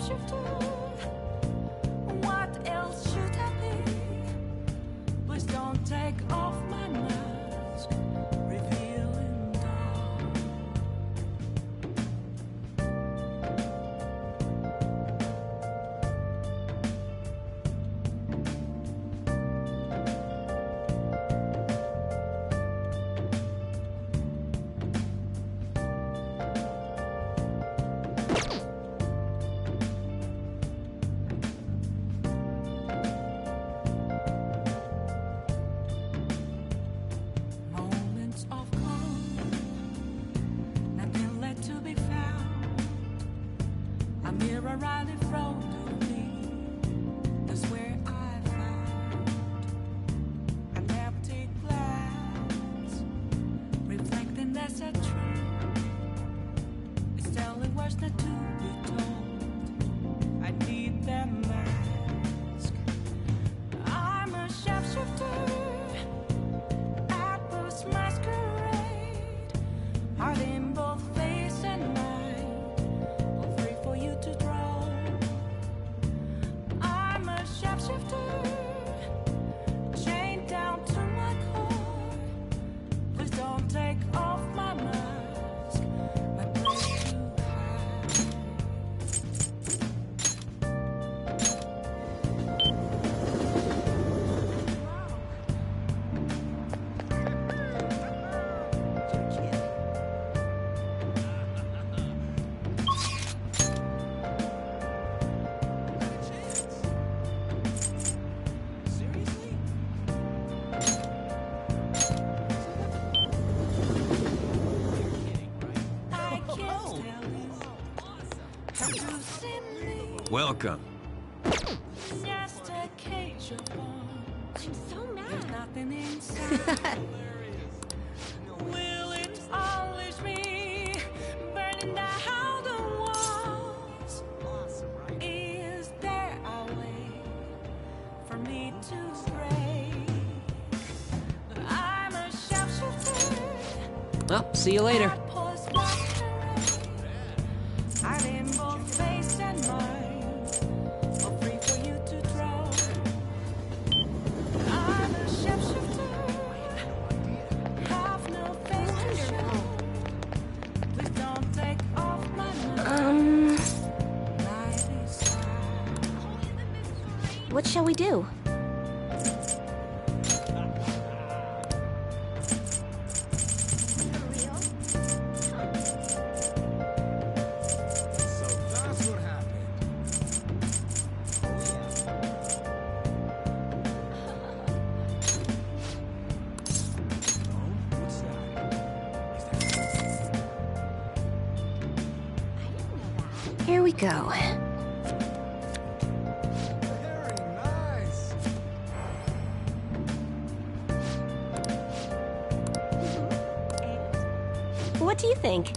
shapeshifter. What else should I be? Please don't take off my mask, revealing dawn. Moments of calm, nothing left to be found. A mirror right in front of me, that's where I found an empty glass, reflecting that's a truth. It's telling words not to be told. I need that mask. I'm a shapeshifter. ATLUS masquerade, heart in both face and mind, all free for you to draw. I'm a shapeshifter, chained down to my core. Please don't take off my mask, my place to hide. I can't tell you how to simply Welcome. just a cage of bones. I'm so There's mad. nothing inside. Will it unleash me, burning down the walls? Is there a way for me to break? I'm a shapeshifter. Well, see you later. ATLUS masquerade, heart in both face and mind, all free for you to draw. I'm a shapeshifter, have no face to show. Please don't take off my mask. Night is high. What shall we do? So that's what happened. What's that? Here we go. Very nice. What do you think?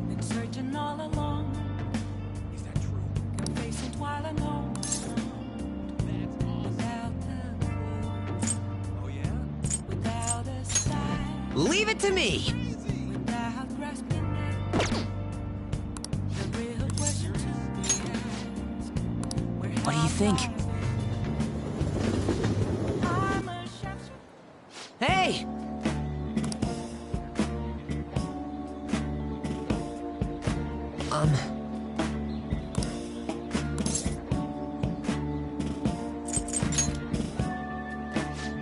Been searching all along, Is that true? facing while alone. Without a clue, Oh yeah? without a sign, Leave it to me. without grasping it. The real question to be asked, where What do you think? have I been? I'm a shapeshifter. Hey!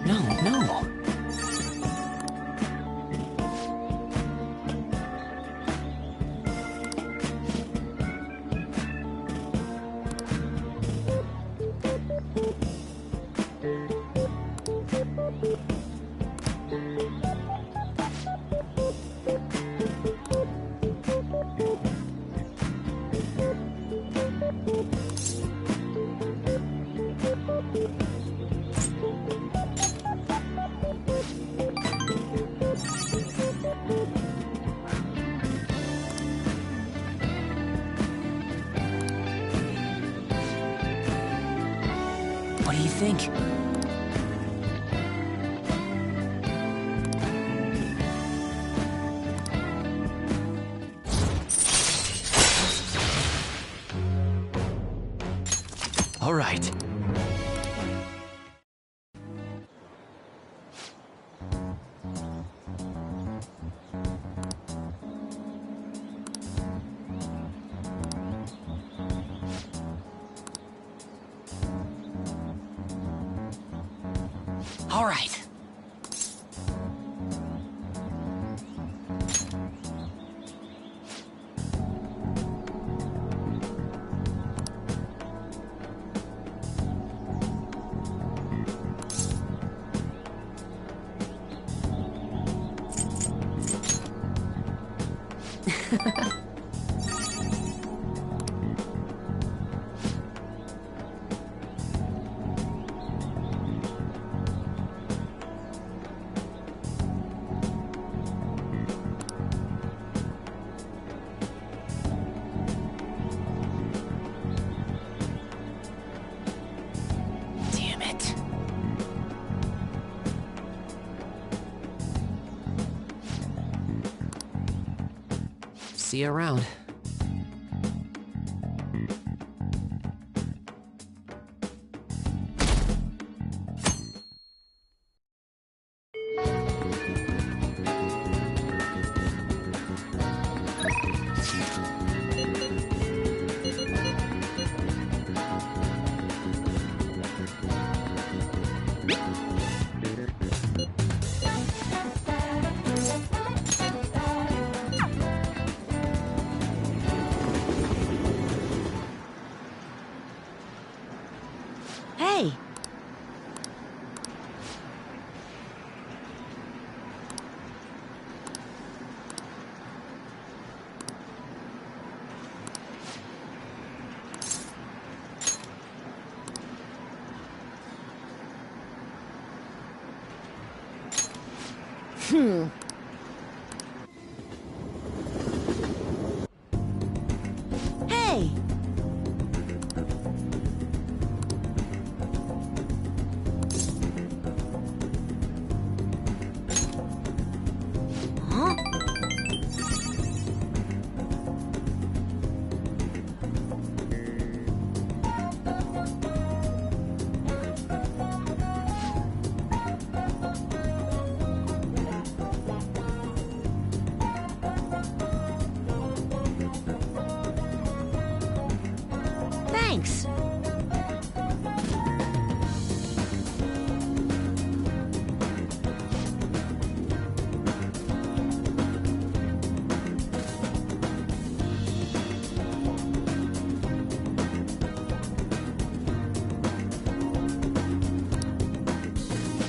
No, no. do you think? All right. All right. Damn it. See you around. Hey! Hey! Huh? Thanks.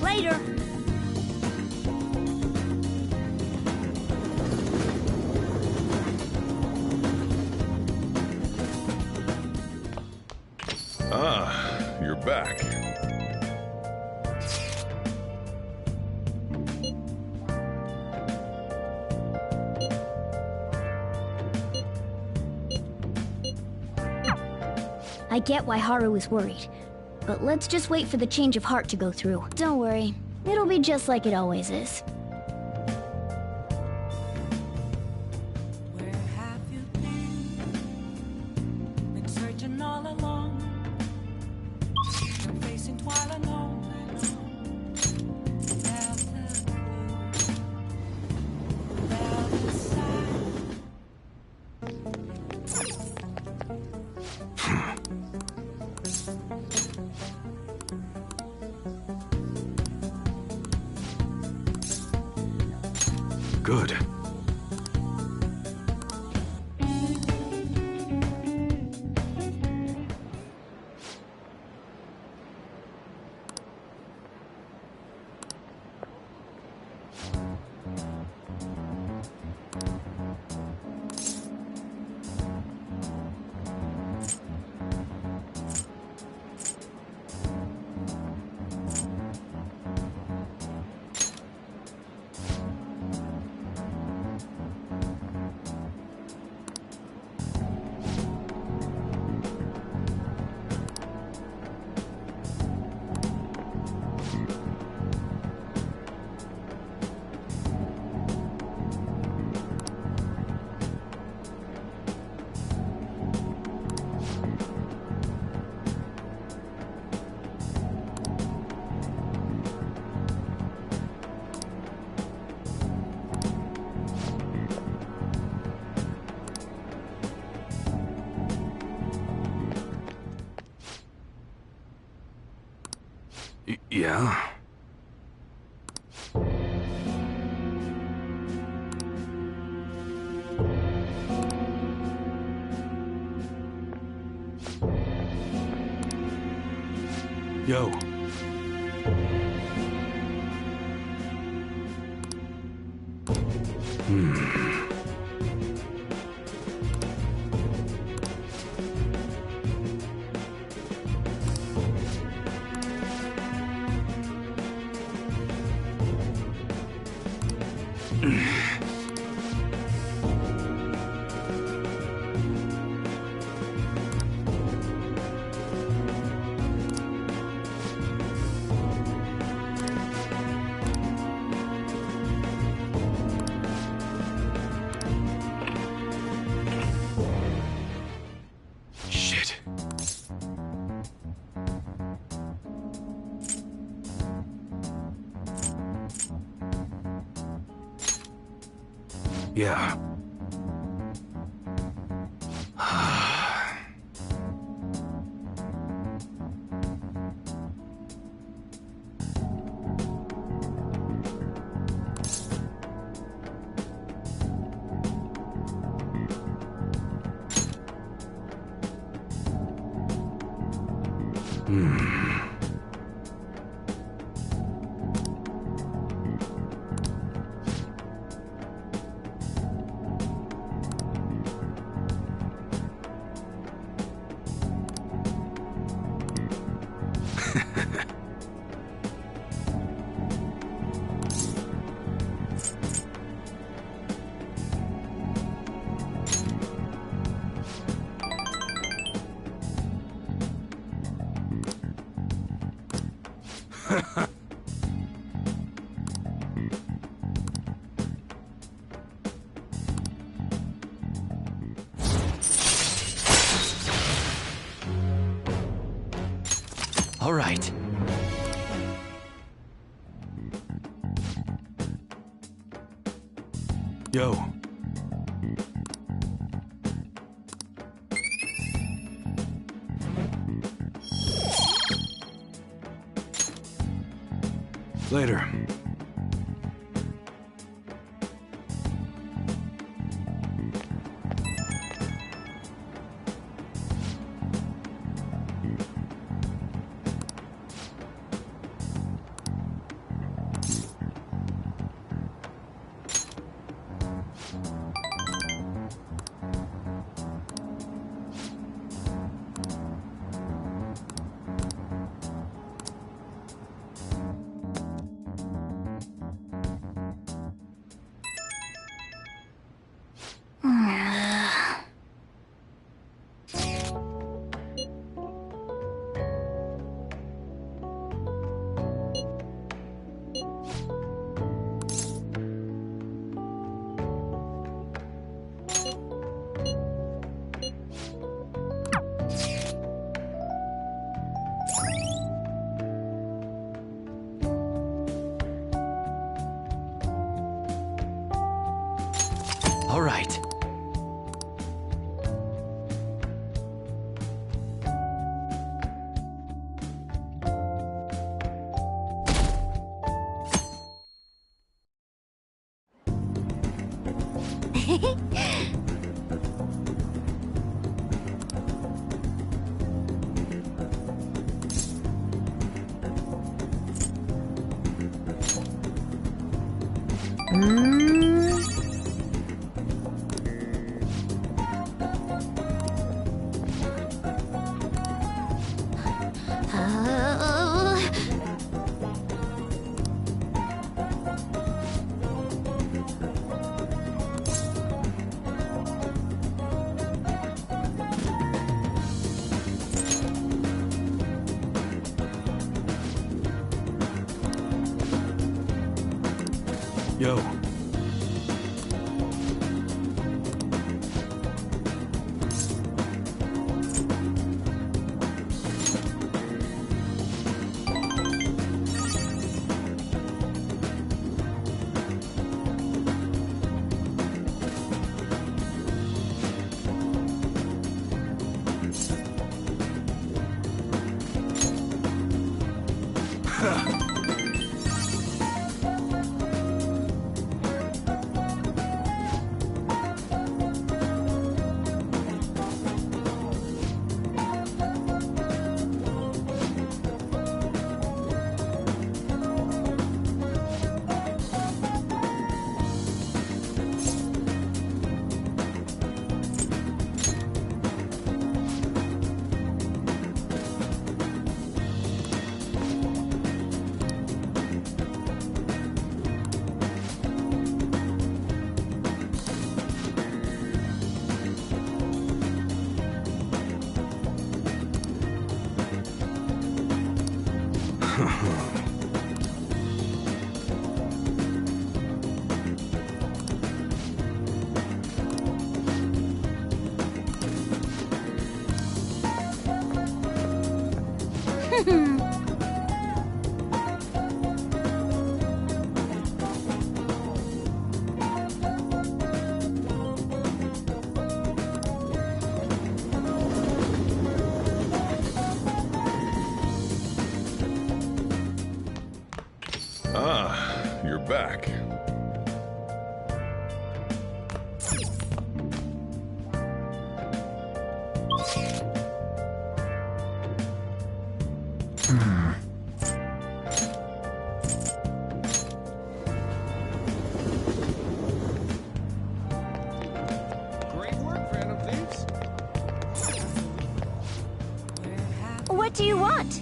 Later. Ah, you're back. I get why Haru is worried, but let's just wait for the change of heart to go through. Don't worry, it'll be just like it always is. Where have you been? Been searching all along. Been facing twilight alone. Without the blue, without the sign. Good. Yeah? Yo. Shit. Yeah. All right. Yo. Later. All right. Yo. Ha! Ah, you're back. Great work, Phantom Thieves. What do you want?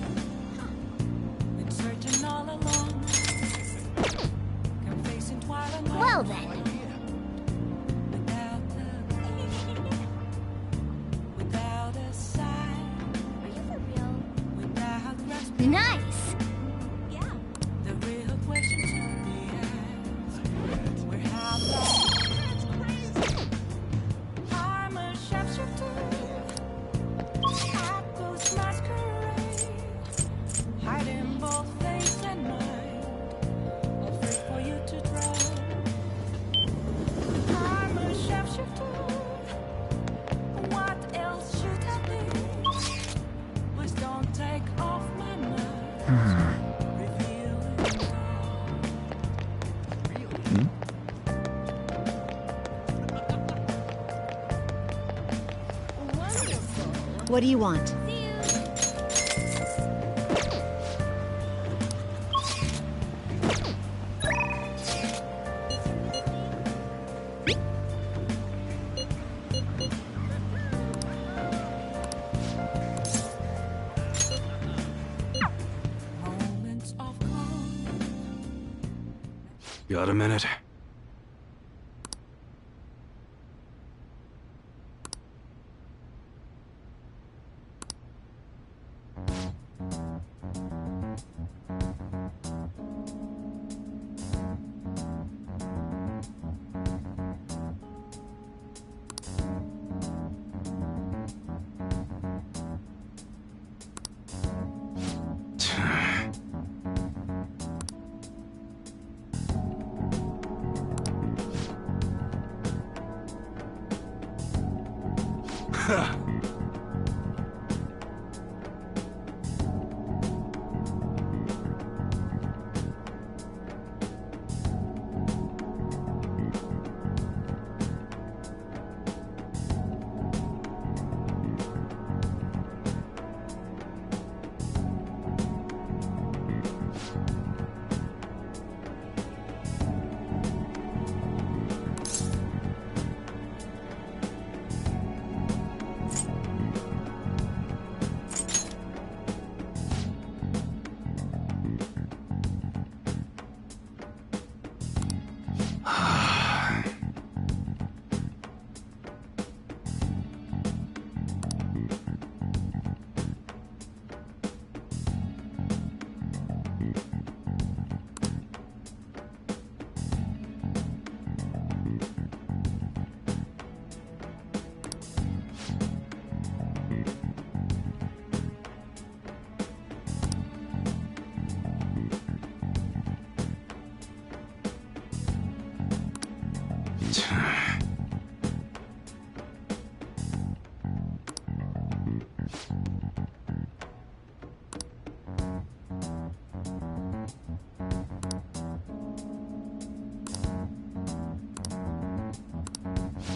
Been searching all along. Confessing twilight night Well then. without a sign, Are you for real? without grasping. Nice. The real question to be asked: where how long? I'm a sharpshooter. At ghost masquerade, hiding both face and mind, afraid for you to draw. I'm a sharpshooter. What else should I be? Please don't take off my mask. Revealing What do you want? moments of calm. Got a minute?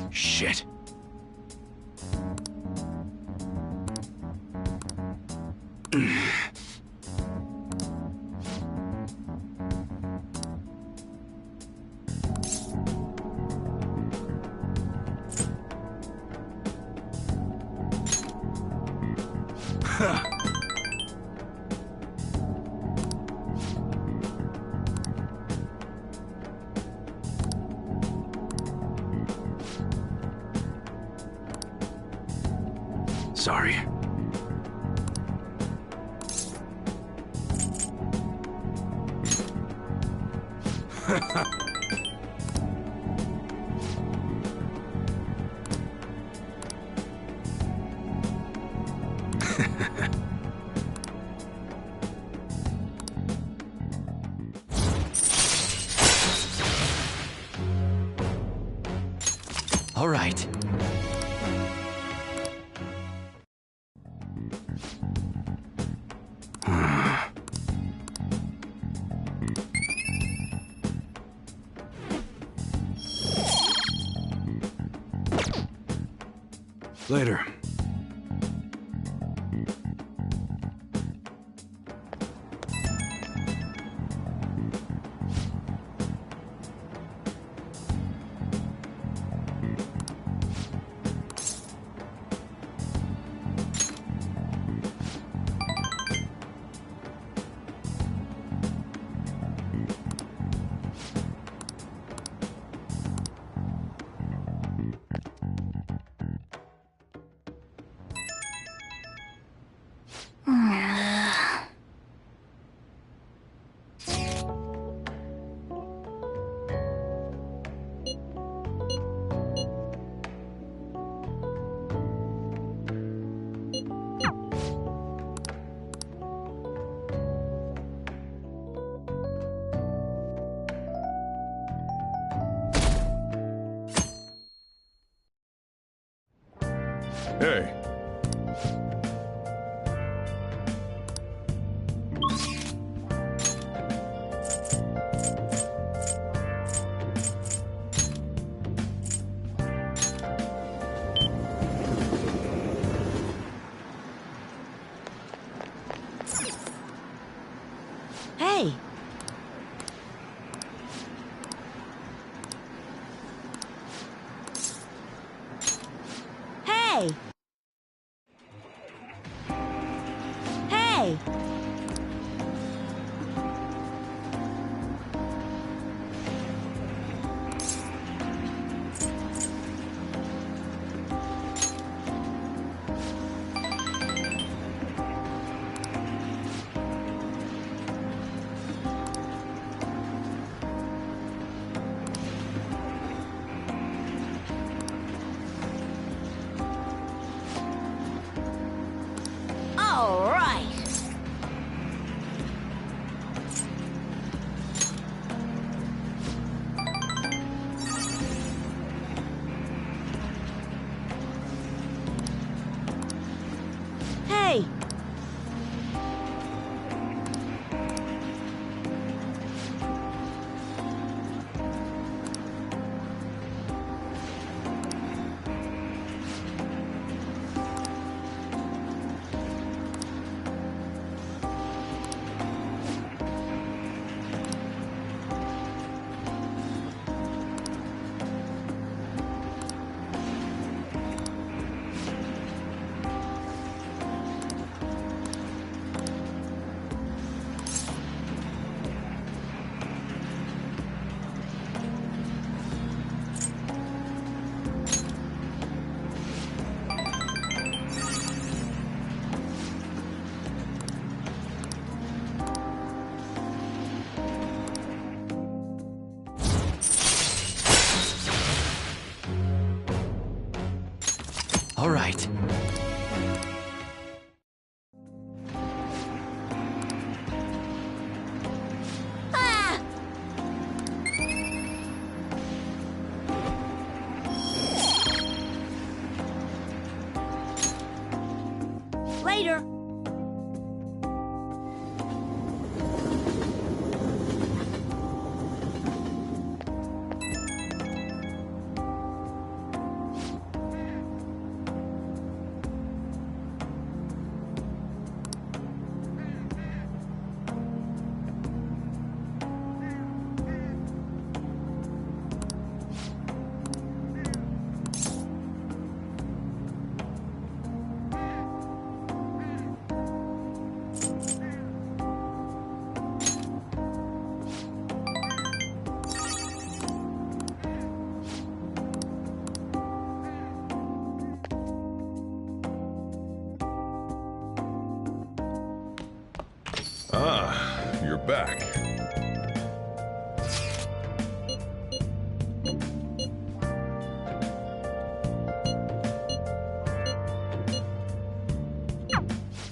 Shit. Sorry. Later. Hey. Hey! Hey! Hey! All right! Hey! All right. Ah! Later! Ah, you're back.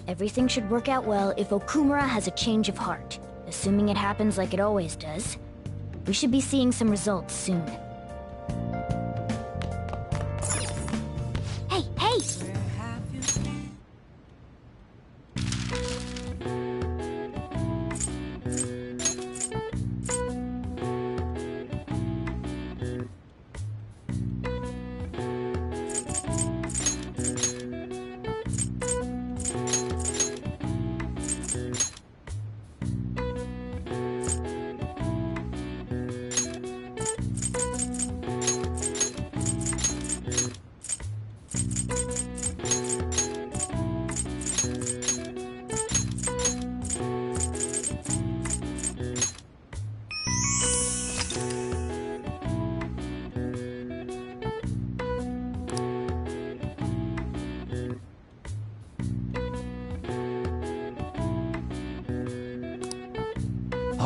Everything should work out well if Okumura has a change of heart. Assuming it happens like it always does, we should be seeing some results soon. Hey, hey! Where have you been?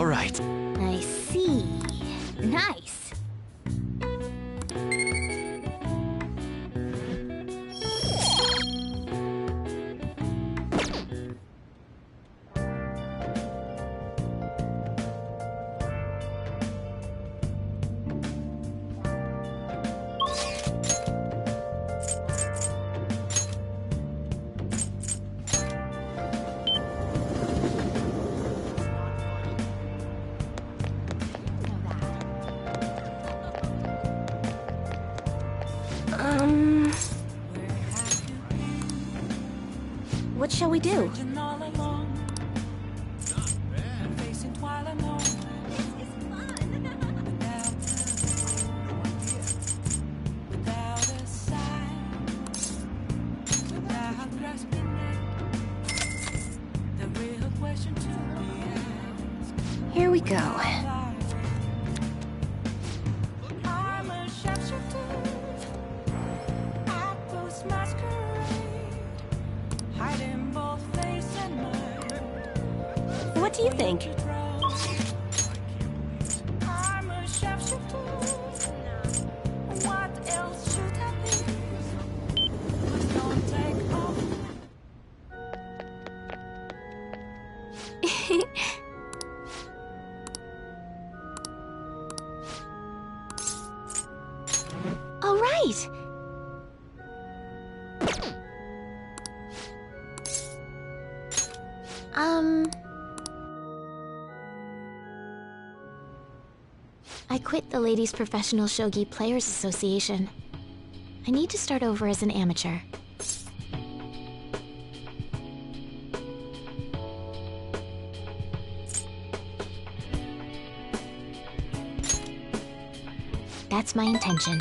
right. I see. Nice. What shall we do? All alone, facing twilight alone. Without a sign, without grasping it, the real question to be asked. Here we go. I'm a shapeshifter, ATLUS masquerade, hiding both face and mind. What do you think? I'm a shapeshifter. What else should I be? Please don't take off. All right. I quit the Ladies Professional Shogi Players Association. I need to start over as an amateur. That's my intention.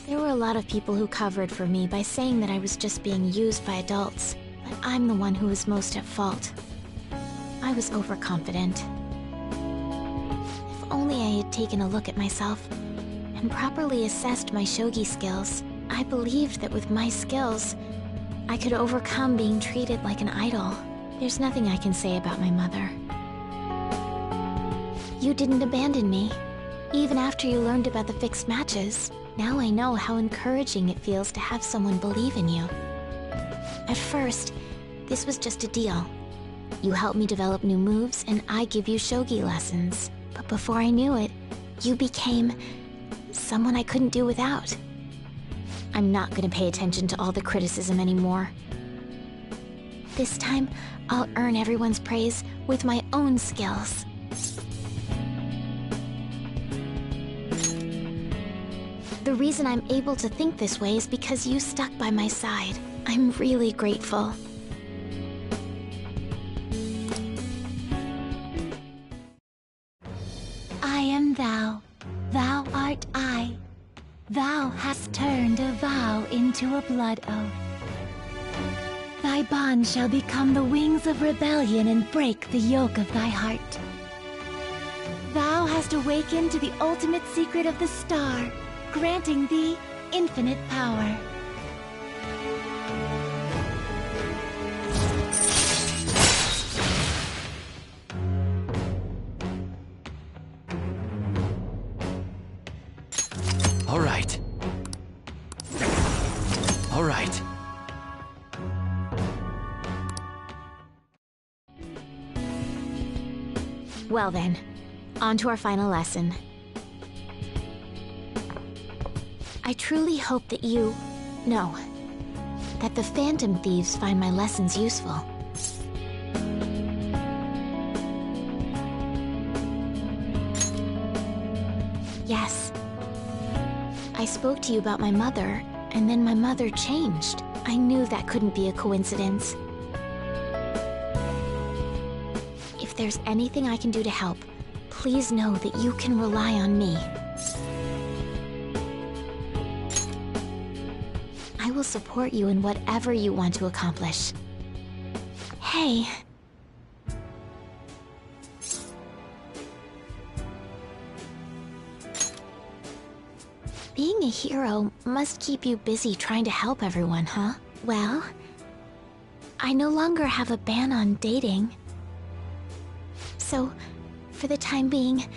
There were a lot of people who covered for me by saying that I was just being used by adults, but I'm the one who was most at fault. I was overconfident. If only I had taken a look at myself and properly assessed my shogi skills. I believed that with my skills, I could overcome being treated like an idol. There's nothing I can say about my mother. You didn't abandon me, even after you learned about the fixed matches. Now I know how encouraging it feels to have someone believe in you. At first, this was just a deal. You help me develop new moves, and I give you shogi lessons. But before I knew it, you became someone I couldn't do without. I'm not gonna pay attention to all the criticism anymore. This time, I'll earn everyone's praise with my own skills. The reason I'm able to think this way is because you stuck by my side. I'm really grateful. I am thou, thou art I. Thou hast turned a vow into a blood oath. Thy bond shall become the wings of rebellion and break the yoke of thy heart. Thou hast awakened to the ultimate secret of the star, granting thee infinite power. All right. All right. Well then, on to our final lesson. I truly hope that that the Phantom Thieves find my lessons useful. Yes. I spoke to you about my mother, and then my mother changed. I knew that couldn't be a coincidence. If there's anything I can do to help, please know that you can rely on me. I will support you in whatever you want to accomplish. Hey. Being a hero must keep you busy trying to help everyone, huh? Well, I no longer have a ban on dating. So, For the time being,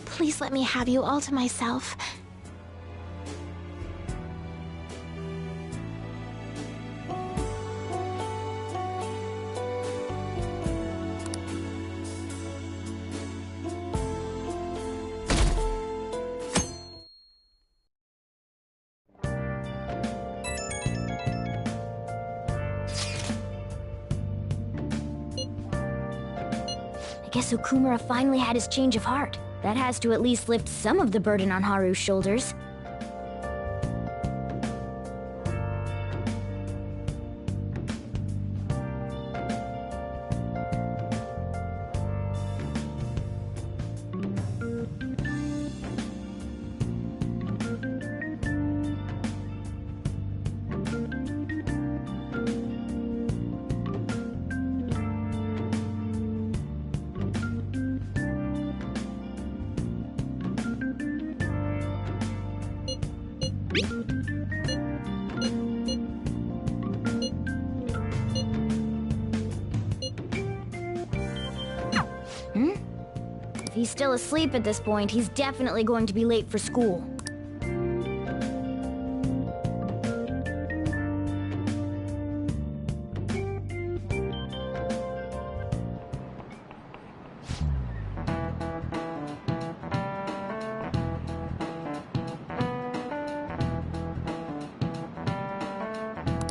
please let me have you all to myself. I guess Okumura finally had his change of heart. That has to at least lift some of the burden on Haru's shoulders. If he's still asleep at this point, he's definitely going to be late for school.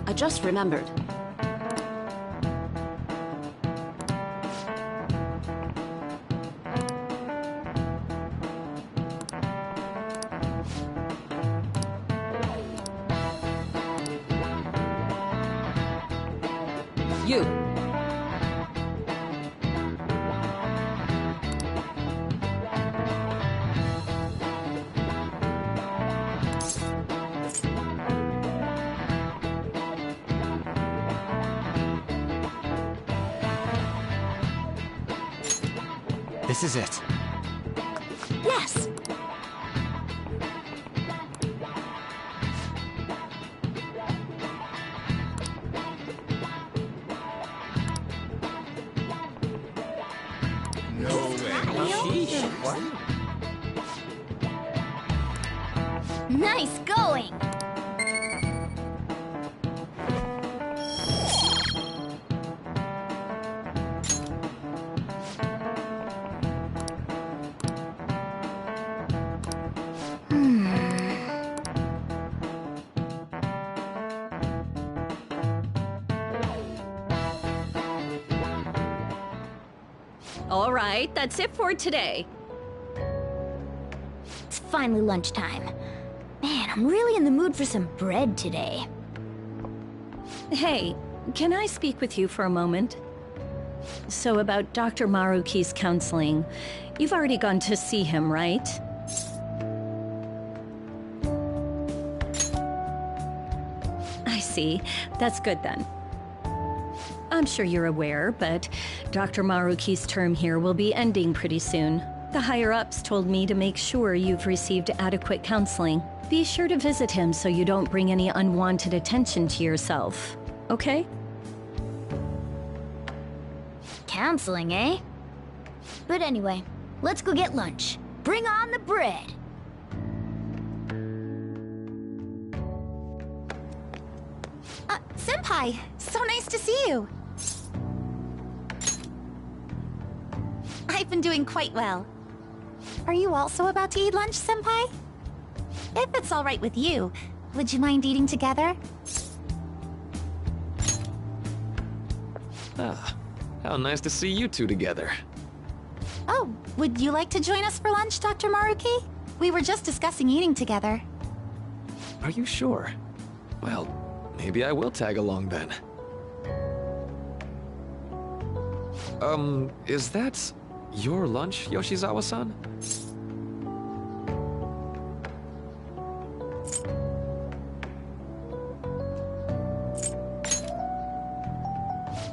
I just remembered. You. This is it. Yes! Nice going! All right, that's it for today. It's finally lunchtime. Man, I'm really in the mood for some bread today. Hey, can I speak with you for a moment? So about Dr. Maruki's counseling, you've already gone to see him, right? I see. That's good then. I'm sure you're aware, but Dr. Maruki's term here will be ending pretty soon. The higher-ups told me to make sure you've received adequate counseling. Be sure to visit him so you don't bring any unwanted attention to yourself, okay? Counseling, eh? But anyway, let's go get lunch. Bring on the bread! Senpai, so nice to see you. I've been doing quite well. Are you also about to eat lunch, Senpai? If it's all right with you, would you mind eating together? Ah, how nice to see you two together. Oh, would you like to join us for lunch, Dr. Maruki? We were just discussing eating together. Are you sure? Well, maybe I will tag along then. Is that your lunch, Yoshizawa-san?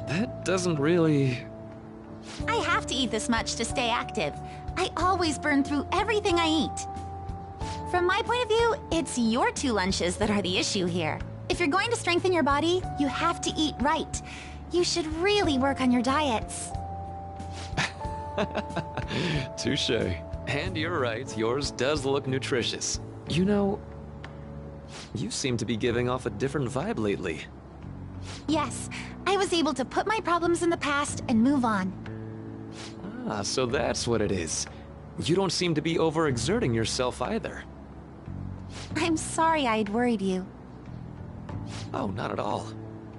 That doesn't really... I have to eat this much to stay active. I always burn through everything I eat. From my point of view, it's your two lunches that are the issue here. If you're going to strengthen your body, you have to eat right. You should really work on your diets. Touche. And you're right, yours does look nutritious. You know, you seem to be giving off a different vibe lately. Yes, I was able to put my problems in the past and move on. Ah, so that's what it is. You don't seem to be overexerting yourself either. I'm sorry I'd worried you. Oh, not at all.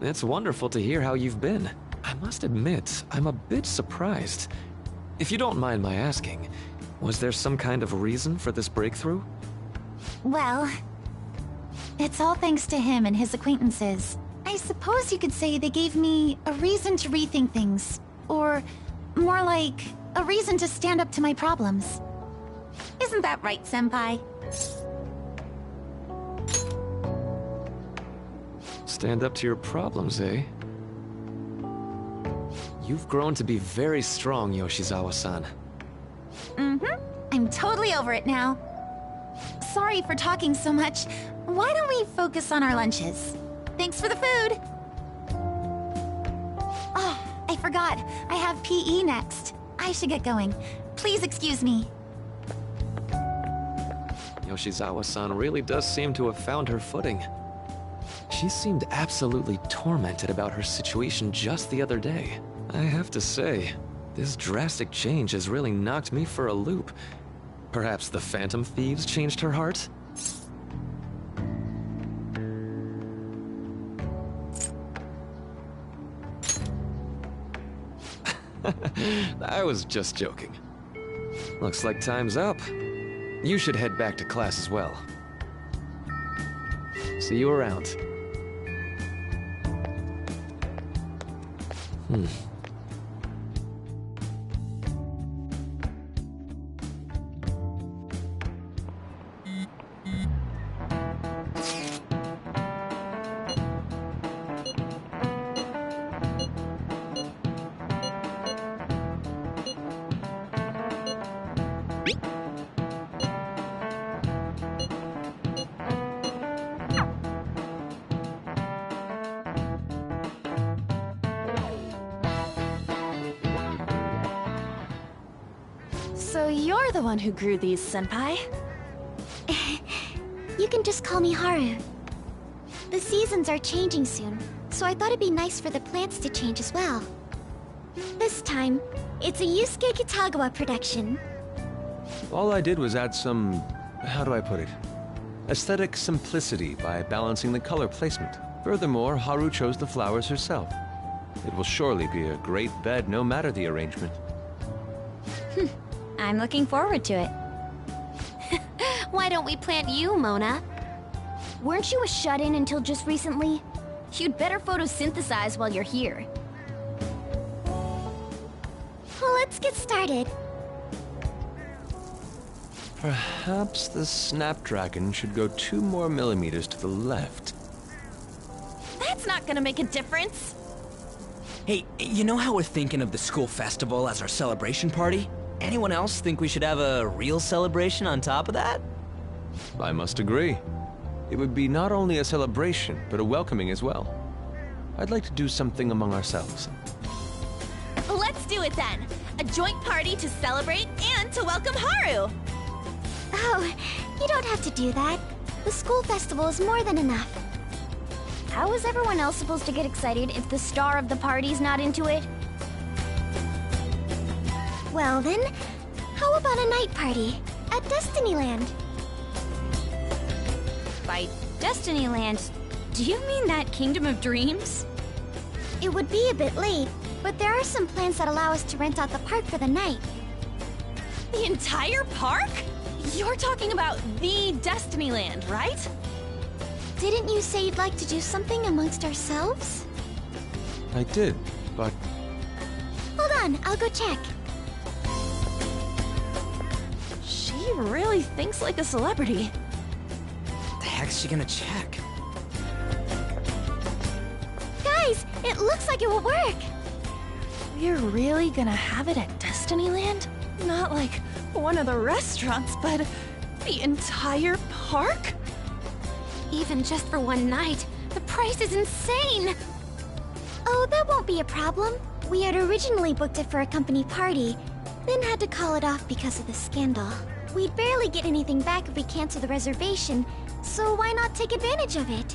It's wonderful to hear how you've been. I must admit, I'm a bit surprised. If you don't mind my asking, was there some kind of reason for this breakthrough? Well, it's all thanks to him and his acquaintances. I suppose you could say they gave me a reason to rethink things. Or more like, a reason to stand up to my problems. Isn't that right, Senpai? Stand up to your problems, eh? You've grown to be very strong, Yoshizawa-san. Mm-hmm. I'm totally over it now. Sorry for talking so much. Why don't we focus on our lunches? Thanks for the food! Oh, I forgot. I have PE next. I should get going. Please excuse me. Yoshizawa-san really does seem to have found her footing. She seemed absolutely tormented about her situation just the other day. I have to say, this drastic change has really knocked me for a loop. Perhaps the Phantom Thieves changed her heart? I was just joking. Looks like time's up. You should head back to class as well. See you around. So you're the one who grew these, Senpai? You can just call me Haru. The seasons are changing soon, so I thought it'd be nice for the plants to change as well. This time, it's a Yusuke Kitagawa production. All I did was add some, how do I put it? Aesthetic simplicity by balancing the color placement. Furthermore, Haru chose the flowers herself. It will surely be a great bed no matter the arrangement. I'm looking forward to it. Why don't we plant you, Mona? Weren't you a shut-in until just recently? You'd better photosynthesize while you're here. Well, let's get started. Perhaps the Snapdragon should go 2 more millimeters to the left. That's not gonna make a difference! Hey, you know how we're thinking of the school festival as our celebration party? Anyone else think we should have a real celebration on top of that? I must agree. It would be not only a celebration, but a welcoming as well. I'd like to do something among ourselves. Let's do it then! A joint party to celebrate and to welcome Haru! Oh, you don't have to do that. The school festival is more than enough. How is everyone else supposed to get excited if the star of the party's not into it? Well then, how about a night party at Destinyland? By Destinyland, do you mean that Kingdom of Dreams? It would be a bit late, but there are some plans that allow us to rent out the park for the night. The entire park? You're talking about the Destinyland, right? Didn't you say you'd like to do something amongst ourselves? I did, but Hold on, I'll go check. She really thinks like a celebrity. The heck's she gonna check? Guys, it looks like it will work. We're really gonna have it at Destinyland? Not like one of the restaurants, but the entire park? Even just for one night, the price is insane. Oh, that won't be a problem. We had originally booked it for a company party, then had to call it off because of the scandal. We'd barely get anything back if we cancel the reservation, so why not take advantage of it?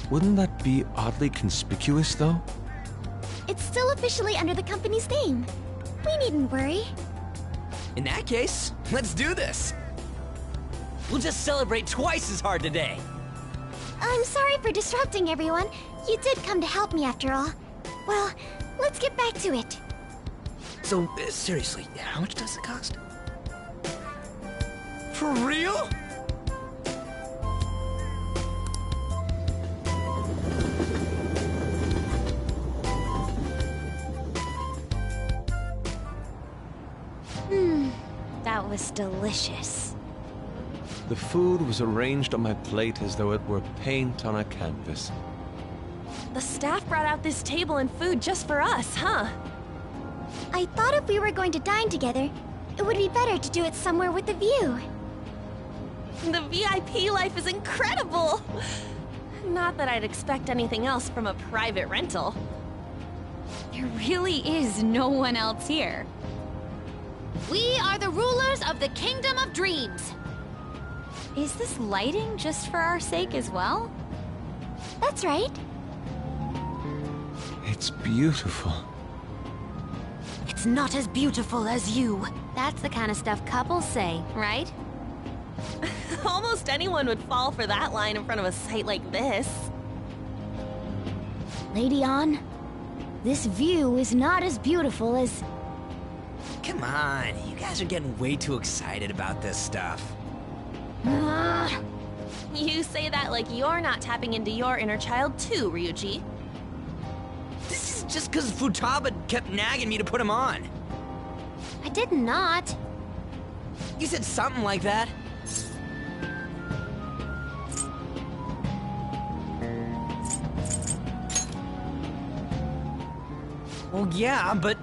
Wouldn't that be oddly conspicuous, though? It's still officially under the company's name. We needn't worry. In that case, let's do this. We'll just celebrate twice as hard today. I'm sorry for disrupting everyone. You did come to help me after all. Well, let's get back to it. So, seriously, how much does it cost? For real? That was delicious. The food was arranged on my plate as though it were paint on a canvas. The staff brought out this table and food just for us, huh? I thought if we were going to dine together, it would be better to do it somewhere with a view. The VIP life is incredible! Not that I'd expect anything else from a private rental. There really is no one else here. We are the rulers of the Kingdom of Dreams. Is this lighting just for our sake as well? That's right. It's beautiful. It's not as beautiful as you. That's the kind of stuff couples say, right? Almost anyone would fall for that line in front of a sight like this. Lady An, this view is not as beautiful as... Come on, you guys are getting way too excited about this stuff. You say that like you're not tapping into your inner child too, Ryuji. This is just because Futaba kept nagging me to put him on. I did not. You said something like that. Well, yeah, but...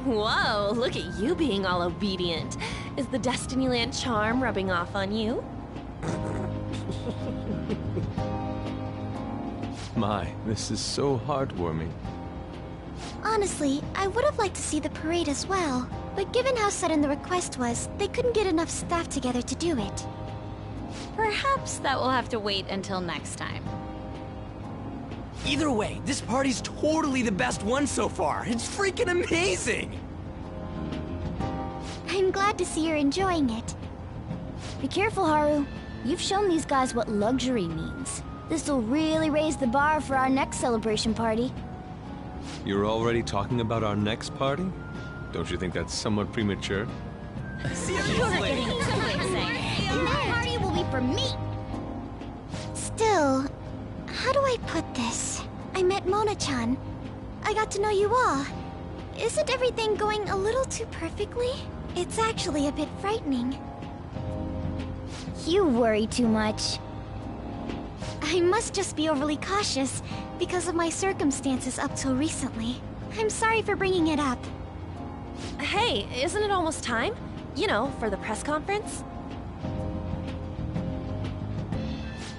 Whoa, look at you being all obedient. Is the Destinyland charm rubbing off on you? My, this is so heartwarming. Honestly, I would have liked to see the parade as well. But given how sudden the request was, they couldn't get enough staff together to do it. Perhaps that will have to wait until next time. Either way, this party's totally the best one so far. It's freaking amazing! I'm glad to see you're enjoying it. Be careful, Haru. You've shown these guys what luxury means. This'll really raise the bar for our next celebration party. You're already talking about our next party? Don't you think that's somewhat premature? That party will be for me! Still, how do I put this? I met Mona-chan. I got to know you all. Isn't everything going a little too perfectly? It's actually a bit frightening. You worry too much. I must just be overly cautious because of my circumstances up till recently. I'm sorry for bringing it up. Hey, isn't it almost time? You know, for the press conference?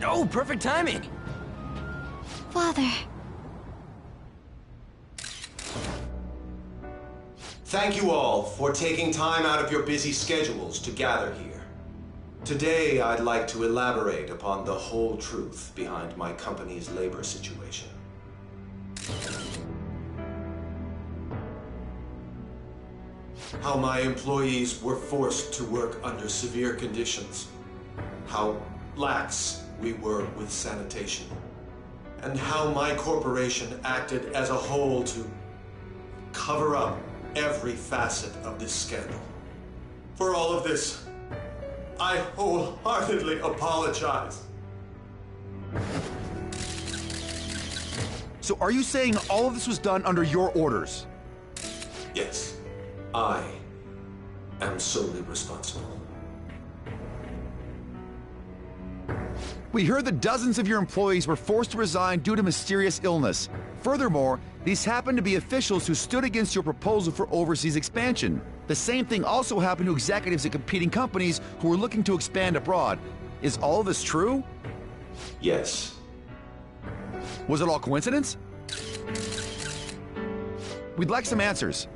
Oh, perfect timing! Father. Thank you all for taking time out of your busy schedules to gather here. Today, I'd like to elaborate upon the whole truth behind my company's labor situation. How my employees were forced to work under severe conditions. How lax we were with sanitation. And how my corporation acted as a whole to cover up every facet of this scandal. For all of this, I wholeheartedly apologize. So are you saying all of this was done under your orders? Yes, I am solely responsible. We heard that dozens of your employees were forced to resign due to mysterious illness. Furthermore, these happened to be officials who stood against your proposal for overseas expansion. The same thing also happened to executives at competing companies who were looking to expand abroad. Is all of this true? Yes. Was it all coincidence? We'd like some answers.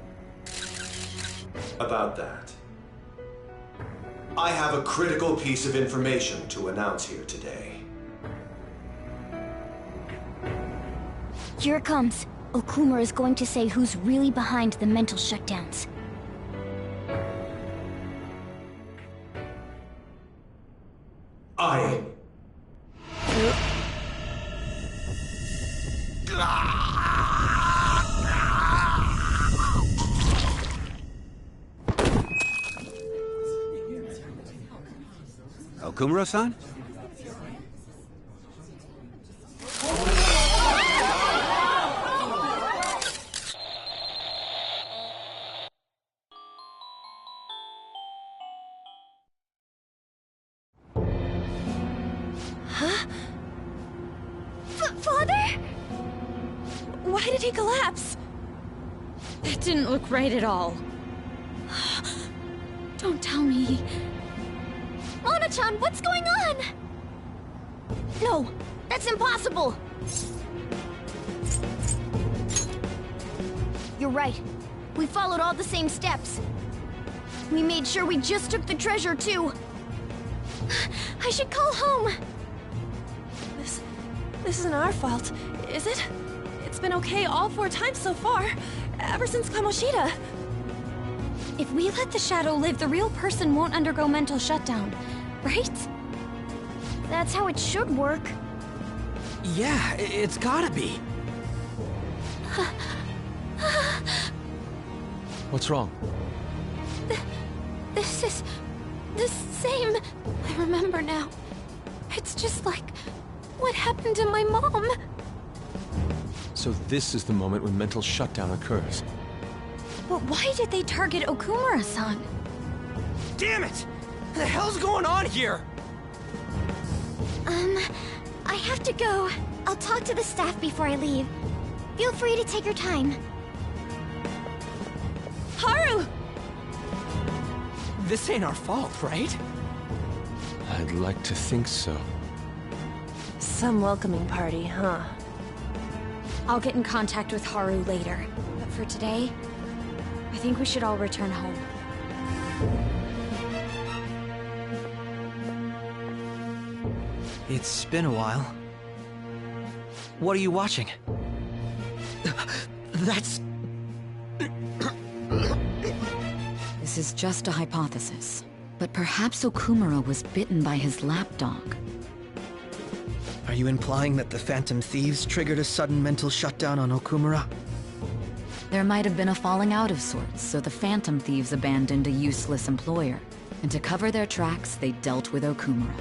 about that. I have a critical piece of information to announce here today. Here it comes. Okumura is going to say who's really behind the mental shutdowns. I... Okumura-san? Huh? Father? Why did he collapse? That didn't look right at all. Don't tell me. Mona-chan, what's going on? No, that's impossible! You're right. We followed all the same steps. We made sure we just took the treasure, too. I should call home. This isn't our fault, is it? It's been okay all 4 times so far, ever since Kamoshida. If we let the shadow live, the real person won't undergo mental shutdown, right? That's how it should work. Yeah, it's gotta be. What's wrong? This is the same. I remember now. It's just like what happened to my mom. So this is the moment when mental shutdown occurs. But why did they target Okumura-san? Damn it! What the hell's going on here? I have to go. I'll talk to the staff before I leave. Feel free to take your time. Haru! This ain't our fault, right? I'd like to think so. Some welcoming party, huh? I'll get in contact with Haru later. But for today, I think we should all return home. It's been a while. What are you watching? That's... This is just a hypothesis, but perhaps Okumura was bitten by his lapdog. Are you implying that the Phantom Thieves triggered a sudden mental shutdown on Okumura? There might have been a falling out of sorts, so the Phantom Thieves abandoned a useless employer. And to cover their tracks, they dealt with Okumura.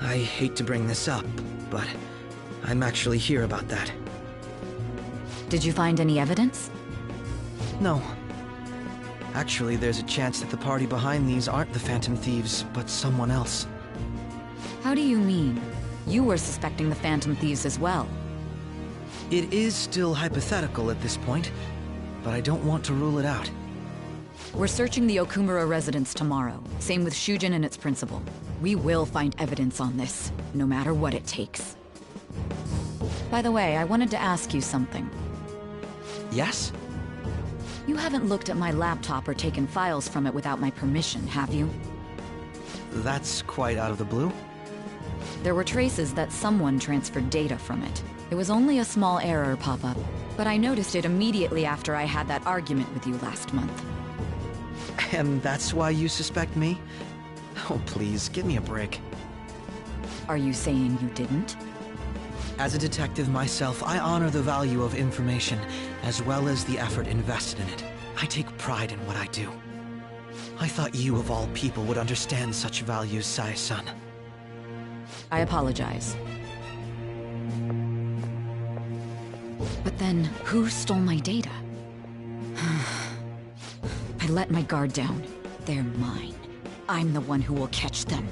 I hate to bring this up, but I'm actually here about that. Did you find any evidence? No. Actually, there's a chance that the party behind these aren't the Phantom Thieves, but someone else. How do you mean? You were suspecting the Phantom Thieves as well. It is still hypothetical at this point, but I don't want to rule it out. We're searching the Okumura residence tomorrow. Same with Shujin and its principal. We will find evidence on this, no matter what it takes. By the way, I wanted to ask you something. Yes? You haven't looked at my laptop or taken files from it without my permission, have you? That's quite out of the blue. There were traces that someone transferred data from it. It was only a small error pop-up, but I noticed it immediately after I had that argument with you last month. And that's why you suspect me? Oh, please, give me a break. Are you saying you didn't? As a detective myself, I honor the value of information, as well as the effort invested in it. I take pride in what I do. I thought you, of all people, would understand such values, Sae-san. I apologize. But then, who stole my data? I let my guard down. They're mine. I'm the one who will catch them.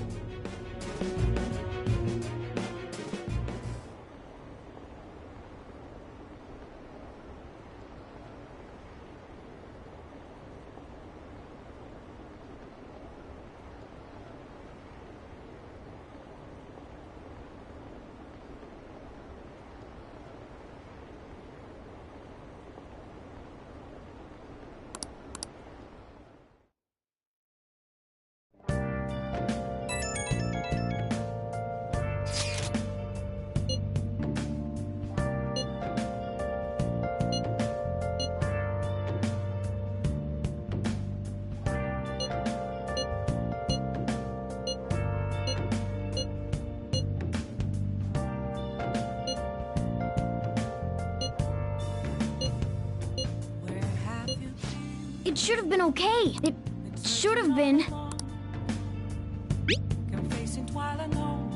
It should have been okay. It should have been. Confessing while alone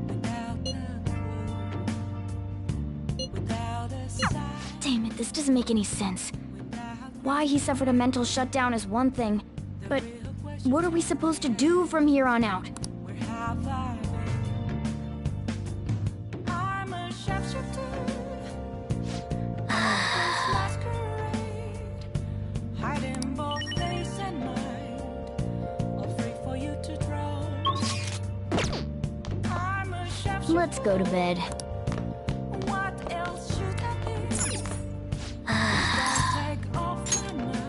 without the clue, without a sign. Damn it, this doesn't make any sense. Why he suffered a mental shutdown is one thing, but what are we supposed to do from here on out? Where have I been? I'm a shapeshifter. This masquerade, hiding both face and mind, all free for you to draw. I'm a shapeshifter. Let's go to bed. What else should I be? Take off my mask.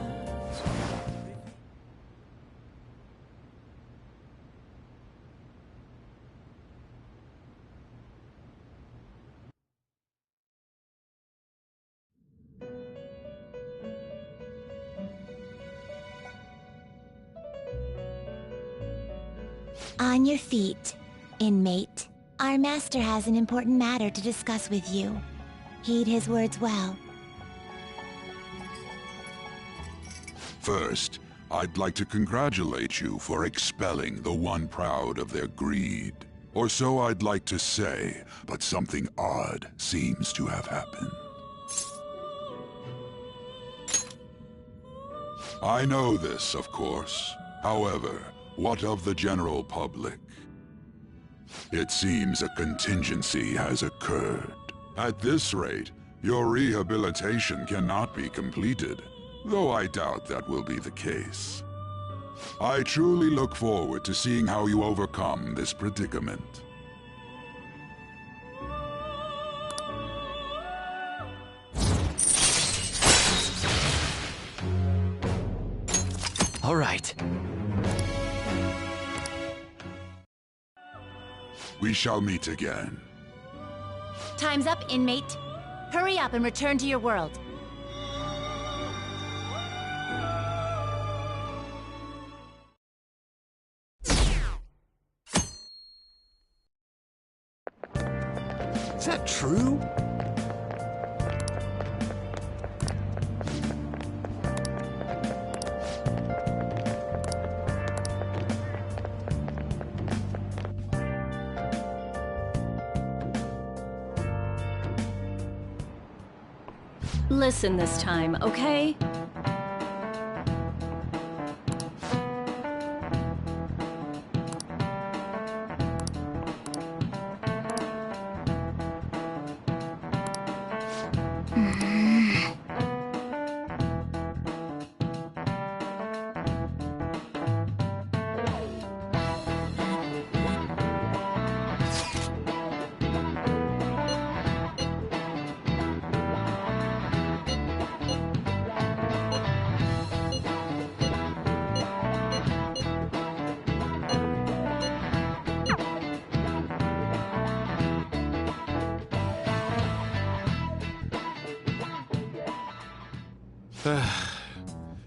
On your feet, inmate. Our master has an important matter to discuss with you. Heed his words well. First, I'd like to congratulate you for expelling the one proud of their greed. Or so I'd like to say, but something odd seems to have happened. I know this, of course. However, what of the general public? It seems a contingency has occurred. At this rate, your rehabilitation cannot be completed, though I doubt that will be the case. I truly look forward to seeing how you overcome this predicament. All right. We shall meet again. Time's up, inmate. Hurry up and return to your world. Is that true? Listen this time, okay?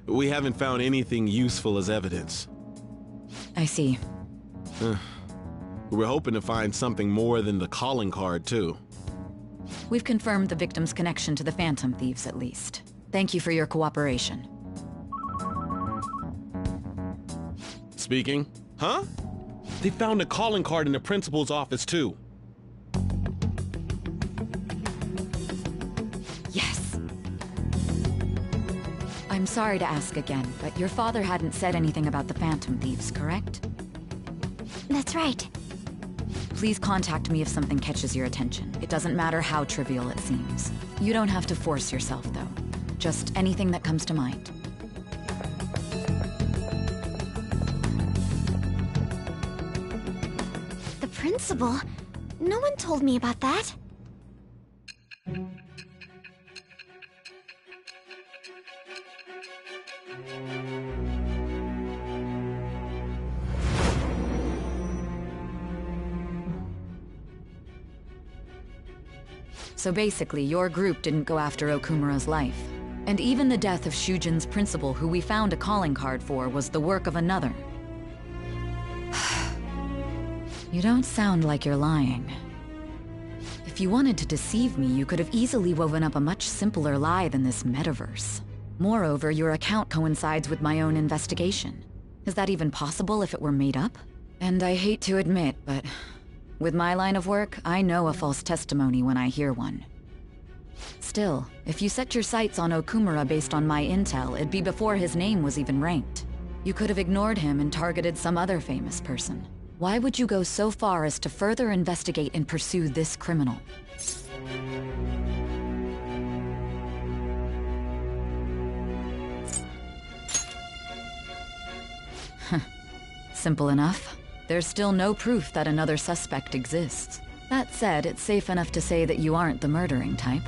We haven't found anything useful as evidence. I see. We're hoping to find something more than the calling card, too. We've confirmed the victim's connection to the Phantom Thieves, at least. Thank you for your cooperation. Speaking? Huh? They found a calling card in the principal's office, too. Yes. I'm sorry to ask again, but your father hadn't said anything about the Phantom Thieves, correct? That's right. Please contact me if something catches your attention. It doesn't matter how trivial it seems. You don't have to force yourself, though. Just anything that comes to mind. The principal? No one told me about that. So basically, your group didn't go after Okumura's life. And even the death of Shujin's principal, who we found a calling card for, was the work of another. You don't sound like you're lying. If you wanted to deceive me, you could have easily woven up a much simpler lie than this metaverse. Moreover, your account coincides with my own investigation. Is that even possible if it were made up? And I hate to admit, but with my line of work, I know a false testimony when I hear one. Still, if you set your sights on Okumura based on my intel, it'd be before his name was even ranked. You could have ignored him and targeted some other famous person. Why would you go so far as to further investigate and pursue this criminal? Simple enough. There's still no proof that another suspect exists. That said, it's safe enough to say that you aren't the murdering type.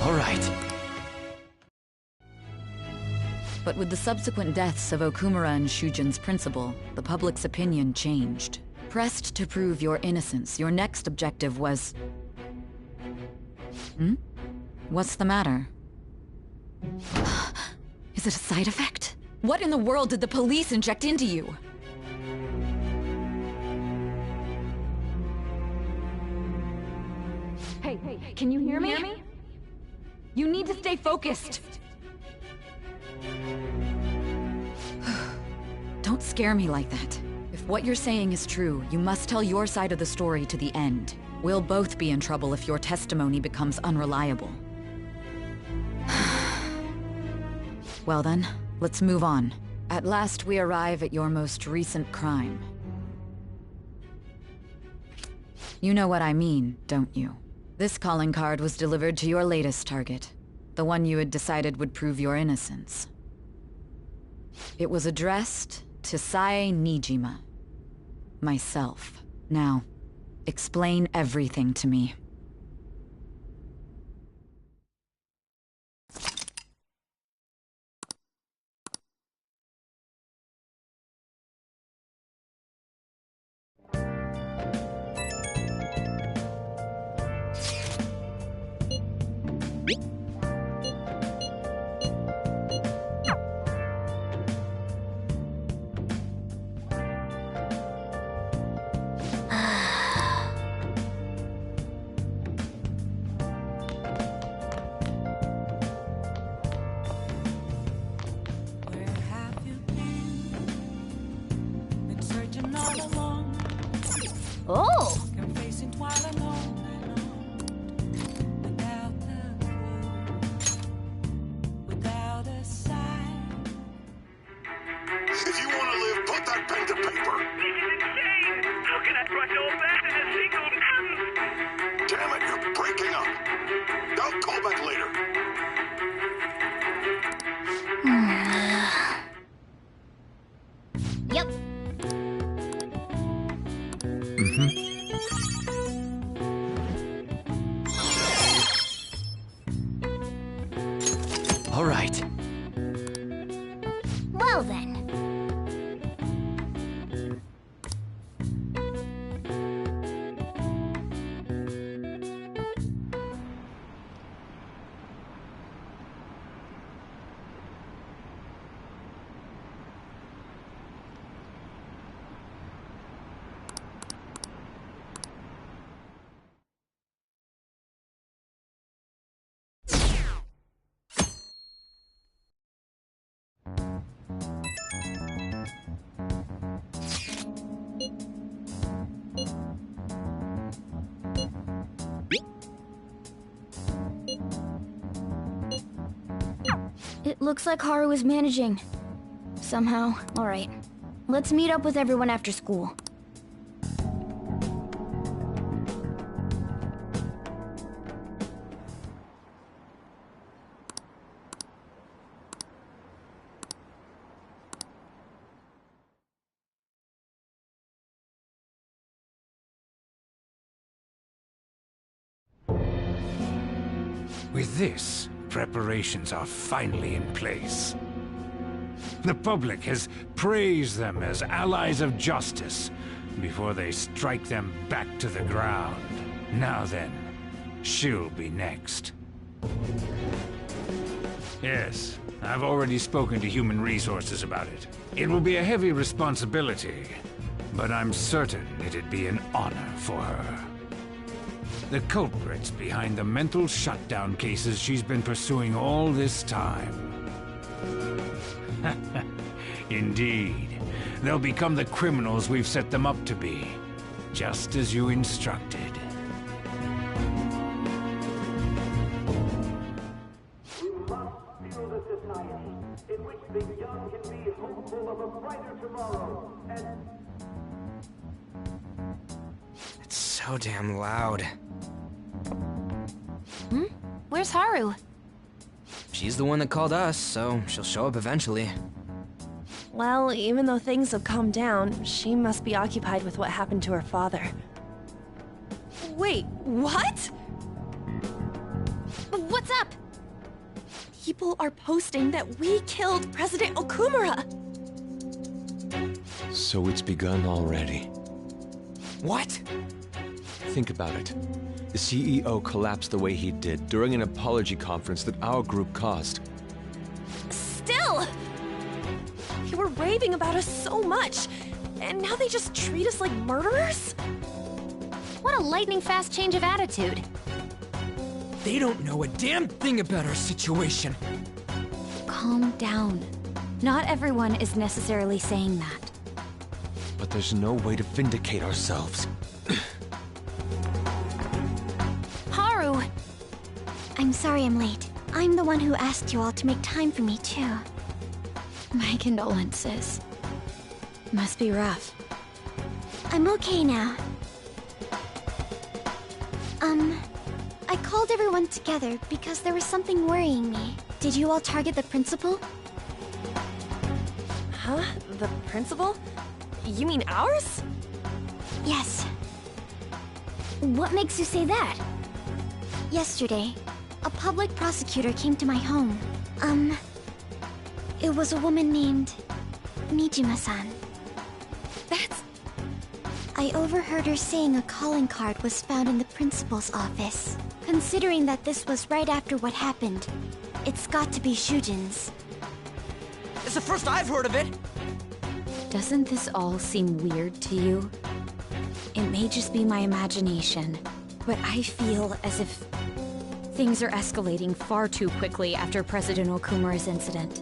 All right. But with the subsequent deaths of Okumura and Shujin's principal, the public's opinion changed. Pressed to prove your innocence, your next objective was... What's the matter? Is it a side effect? What in the world did the police inject into you? Hey, can you hear me? You need to stay focused. Don't scare me like that. If what you're saying is true, you must tell your side of the story to the end. We'll both be in trouble if your testimony becomes unreliable. Well then, let's move on. At last we arrive at your most recent crime. You know what I mean, don't you? This calling card was delivered to your latest target. The one you had decided would prove your innocence. It was addressed to Sae Nijima. Myself. Now, explain everything to me. Oh! If you want to live, put that pen to paper. This is insane! How can I crush all that in a single gun? Damn it, you're breaking up. I'll call back later. Yep. All right. Well then. It looks like Haru is managing. Somehow. Alright. Let's meet up with everyone after school. With this, preparations are finally in place. The public has praised them as allies of justice before they strike them back to the ground. Now then, she'll be next. Yes, I've already spoken to Human Resources about it. It will be a heavy responsibility, but I'm certain it'd be an honor for her. The culprits behind the mental shutdown cases she's been pursuing all this time. Indeed, they'll become the criminals we've set them up to be, just as you instructed. It's so damn loud. Where's Haru? She's the one that called us, so she'll show up eventually. Well, even though things have calmed down, she must be occupied with what happened to her father. Wait, what? What's up? People are posting that we killed President Okumura! So it's begun already. What? Think about it. The CEO collapsed the way he did during an apology conference that our group caused. Still! They were raving about us so much, and now they just treat us like murderers? What a lightning-fast change of attitude. They don't know a damn thing about our situation. Calm down. Not everyone is necessarily saying that. But there's no way to vindicate ourselves. Haru! I'm sorry I'm late. I'm the one who asked you all to make time for me, too. My condolences. Must be rough. I'm okay now. I called everyone together because there was something worrying me. Did you all target the principal? Huh? The principal? You mean ours? Yes. What makes you say that? Yesterday, a public prosecutor came to my home. It was a woman named Nijima-san. I overheard her saying a calling card was found in the principal's office. Considering that this was right after what happened, it's got to be Shujin's. It's the first I've heard of it! Doesn't this all seem weird to you? It may just be my imagination, but I feel as if things are escalating far too quickly after President Okumura's incident.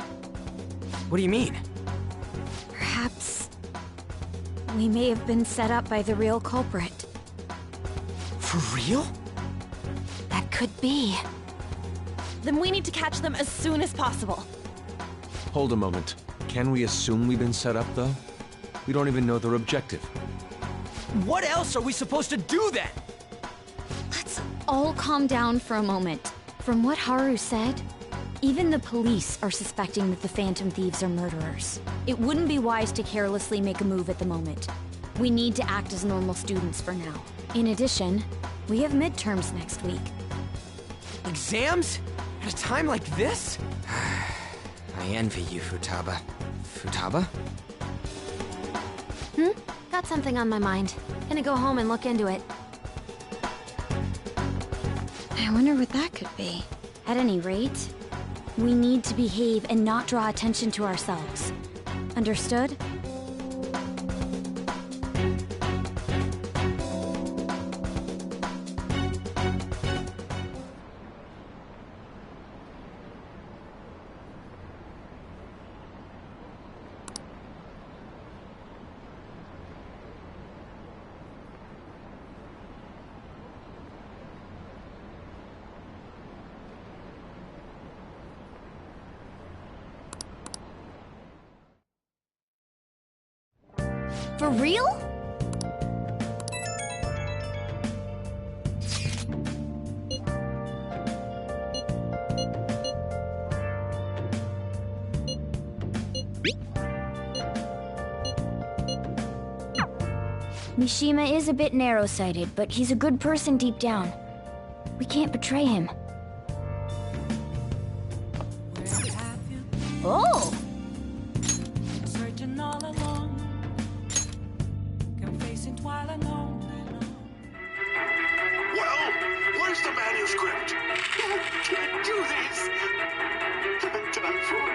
What do you mean? Perhaps we may have been set up by the real culprit. For real? That could be. Then we need to catch them as soon as possible. Hold a moment. Can we assume we've been set up, though? We don't even know their objective. What else are we supposed to do then? Let's all calm down for a moment. From what Haru said, even the police are suspecting that the Phantom Thieves are murderers. It wouldn't be wise to carelessly make a move at the moment. We need to act as normal students for now. In addition, we have midterms next week. Exams? At a time like this? I envy you, Futaba. Futaba? Got something on my mind. Gonna go home and look into it. I wonder what that could be. At any rate, we need to behave and not draw attention to ourselves. Understood? For real? Mishima is a bit narrow-sighted, but he's a good person deep down. We can't betray him. Oh! Searching all along, confessing while alone. Well, where's the manuscript? I can't do this. I'm done for.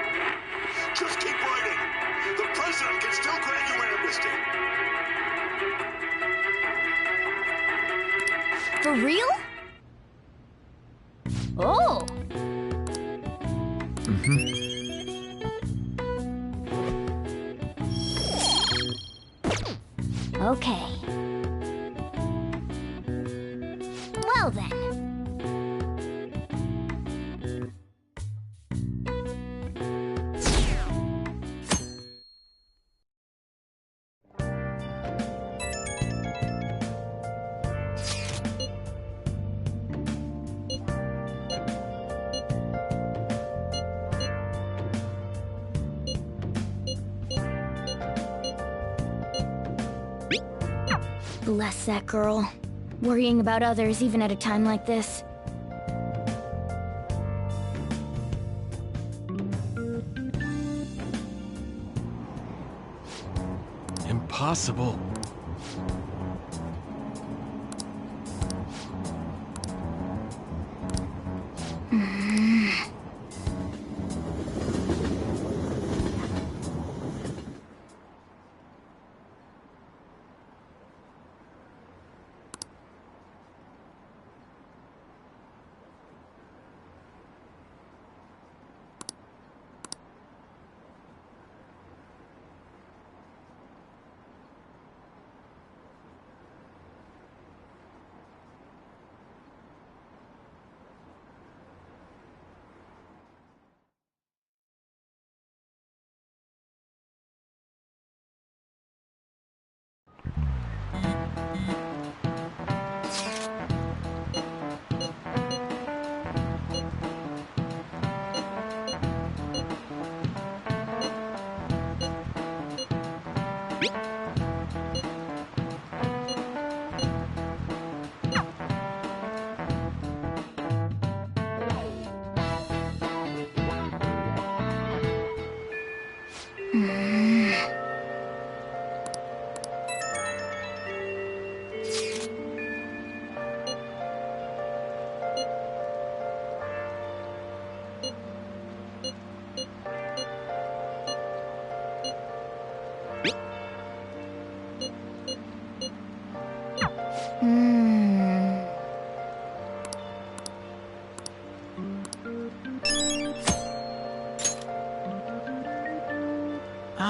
Just keep writing. The president can still grant you amnesty. For real? Oh! Okay. Well then. Bless that girl. Worrying about others even at a time like this. Impossible.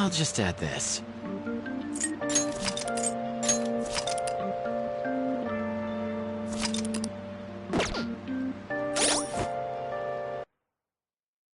I'll just add this.